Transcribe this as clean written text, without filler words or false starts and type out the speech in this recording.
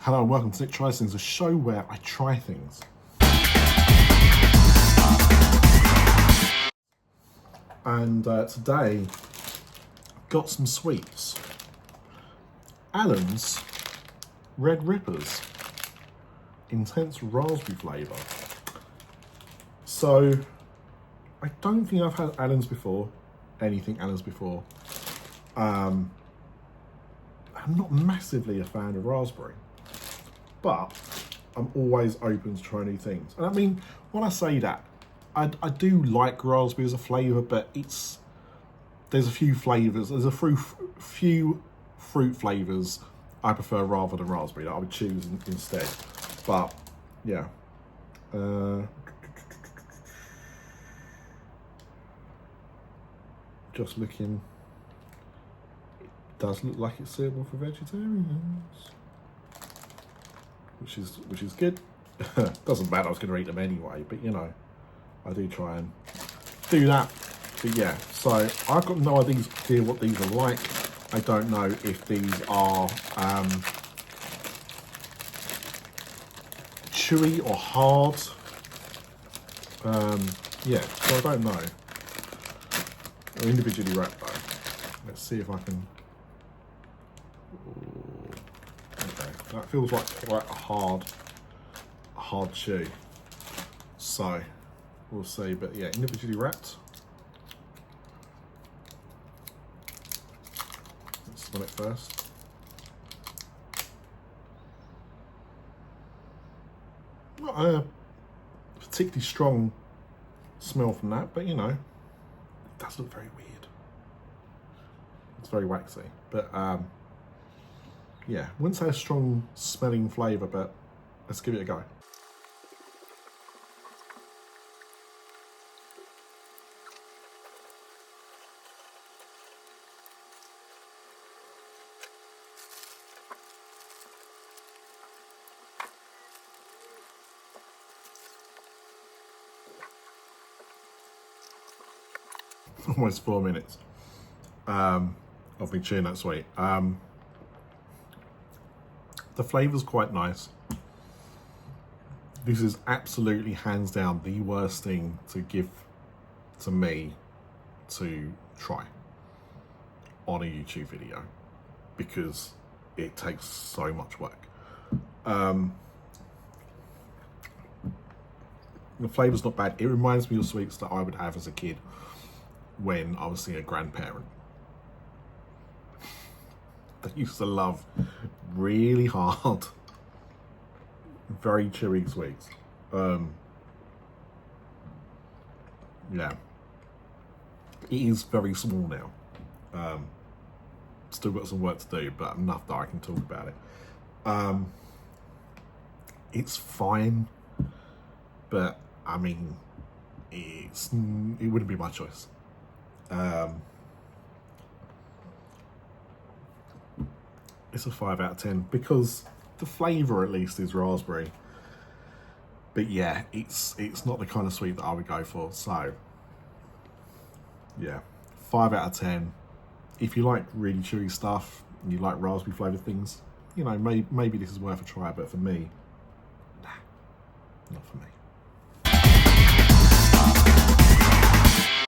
Hello and welcome to Nick Tries Things, a show where I try things. And today, got some sweets. Allen's Red Rippers, intense raspberry flavour. So, I don't think I've had Allen's before, anything Allen's before. I'm not massively a fan of raspberry, but I'm always open to try new things. And I mean, when I say that, I do like raspberry as a flavour, but there's a few flavours, there's a few fruit flavours I prefer rather than raspberry that I would choose instead. But yeah, just looking, it does look like it's suitable for vegetarians, which is good. Doesn't matter, I was going to eat them anyway, but you know, I do try and do that. But yeah, so I've got no idea what these are like. I don't know if these are chewy or hard. Yeah, so I don't know. They're individually wrapped though. Let's see if I can. Ooh, okay, that feels like quite a hard chew. So we'll see, but yeah, individually wrapped. Let's smell it first. Not a particularly strong smell from that, but you know, it does look very weird. It's very waxy, but yeah, wouldn't say a strong smelling flavour, but let's give it a go. Almost 4 minutes of me chewing that sweet. The flavour's quite nice. This is absolutely hands down the worst thing to give to me to try on a YouTube video because it takes so much work. The flavour's not bad. It reminds me of sweets that I would have as a kid when I was seeing a grandparent. They used to love really hard, very chewy sweets. Yeah, it is very small now. Still got some work to do, but enough that I can talk about it. It's fine, but I mean, it wouldn't be my choice. It's a 5 out of 10 because the flavour at least is raspberry, but yeah, it's not the kind of sweet that I would go for. So yeah, 5 out of 10. If you like really chewy stuff and you like raspberry flavoured things, you know, maybe this is worth a try, but for me, nah, not for me.